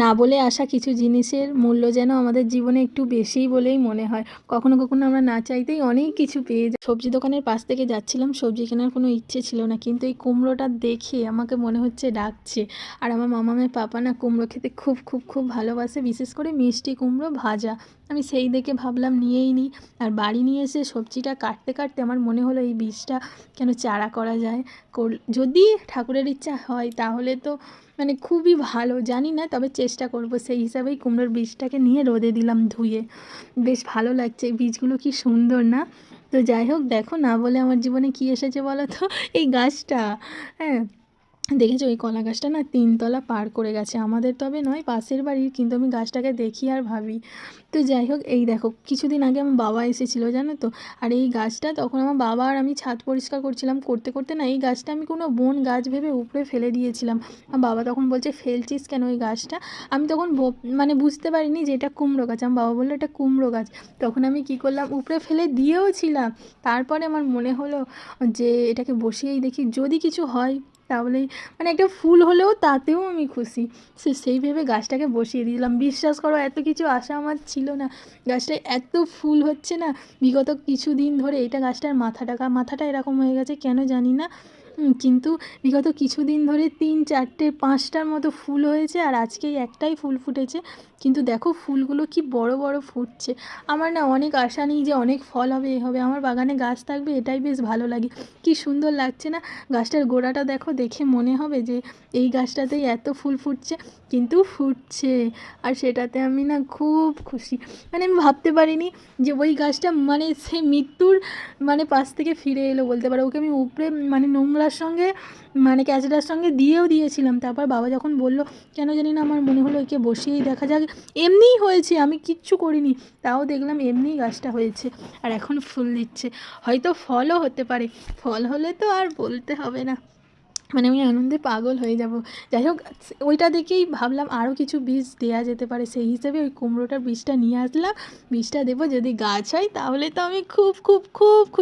না বলে আসা কিছু জিনিসের মূল্য যেন আমাদের জীবনে একটু বেশিই বলেই মনে হয়। কখনো কখনো আমরা না চাইতেই অনেক কিছু পেয়ে যাই। সবজি দোকানের পাশ থেকে যাচ্ছিলাম, সবজি কেনার কোনো ইচ্ছে ছিল না, কিন্তু এই কুমড়োটা দেখে আমাকে মনে হচ্ছে ডাকছে। আর আমার মামামের পাপা না কুমড়ো খেতে খুব খুব খুব ভালোবাসে, বিশেষ করে মিষ্টি কুমড়ো ভাজা। আমি সেই দেখে ভাবলাম নিয়েই নিই। আর বাড়ি নিয়ে এসে সবজিটা কাটতে কাটতে আমার মনে হলো এই বীজটা কেন চারা করা যায়। যদি ঠাকুরের ইচ্ছা হয় তাহলে তো মানে খুবই ভালো, জানি না, তবে চেষ্টা করব। সেই হিসাবেই কুমড়োর বীজটাকে নিয়ে রোদে দিলাম ধুয়ে। বেশ ভালো লাগছে, বীজগুলো কি সুন্দর না? তো যাই হোক, দেখো না বলে আমার জীবনে কি এসেছে বলো তো, এই গাছটা। হ্যাঁ, দেখেছো এই কলা গাছটা না 3 তলা পার করে গেছে, আমাদের তবে নয়, পাশের বাড়ির, কিন্তু আমি গাছটাকে দেখি আর ভাবি। তো যাই হোক, এই দেখো কিছুদিন আগে আমার বাবা এসেছিলো জানো তো। আর এই গাছটা তখন আমার বাবা আর আমি ছাদ পরিষ্কার করছিলাম, করতে করতে না এই গাছটা আমি কোনো বন গাছ ভেবে উপড়ে ফেলে দিয়েছিলাম। আমার বাবা তখন বলছে ফেলছিস কেন ওই গাছটা? আমি তখন মানে বুঝতে পারিনি যে এটা কুমড়ো গাছ। আমার বাবা বললো এটা কুমড়ো গাছ। তখন আমি কী করলাম, উপড়ে ফেলে দিয়েও ছিলাম। তারপরে আমার মনে হলো যে এটাকে বসিয়েই দেখি, যদি কিছু হয় তাহলেই, মানে একটা ফুল হলেও তাতেও আমি খুশি। সেই ভেবে গাছটাকে বসিয়ে দিলাম। বিশ্বাস করো এত কিছু আশা আমার ছিল না। গাছটায় এত ফুল হচ্ছে না বিগত কিছুদিন ধরে। এটা গাছটার মাথাটা এরকম হয়ে গেছে কেন জানি না। কিন্তু বিগত কিছুদিন ধরে 3, 4, 5টার মতো ফুল হয়েছে, আর আজকেই একটাই ফুল ফুটেছে। কিন্তু দেখো ফুলগুলো কি বড় বড় ফুটছে। আমার না অনেক আশা নেই যে অনেক ফল হবে, এ হবে, আমার বাগানে গাছ থাকবে এটাই বেশ ভালো লাগে। কি সুন্দর লাগছে না? গাছটার গোড়াটা দেখো, দেখে মনে হবে যে এই গাছটাতেই এত ফুল ফুটছে, কিন্তু ফুটছে। আর সেটাতে আমি না খুব খুশি। মানে আমি ভাবতে পারিনি যে ওই গাছটা মানে সেই মৃত্যুর মানে পাশ থেকে ফিরে এলো বলতে পারো। ওকে আমি উপড়ে মানে নোংরার সঙ্গে মানে ক্যাচড়ার সঙ্গে দিয়েও দিয়েছিলাম। তারপর বাবা যখন বলল, কেন জানি না আমার মনে হলো একে বসিয়েই দেখা যাক। এমনিই হয়েছে, আমি কিচ্ছু করিনি, তাও দেখলাম এমনিই গাছটা হয়েছে আর এখন ফুল দিচ্ছে। হয়তো ফলও হতে পারে, ফল হলে তো আর বলতে হবে না, মানে আমি আনন্দে পাগল হয়ে যাব। যাই হোক, ওইটা দেখেই ভাবলাম আরও কিছু বীজ দেওয়া যেতে পারে, সেই হিসেবে ওই কুমড়োটার বীজটা নিয়ে আসলাম। বীজটা দেবো, যদি গাছ হয় তাহলে তো আমি খুব খুব খুব খুশি।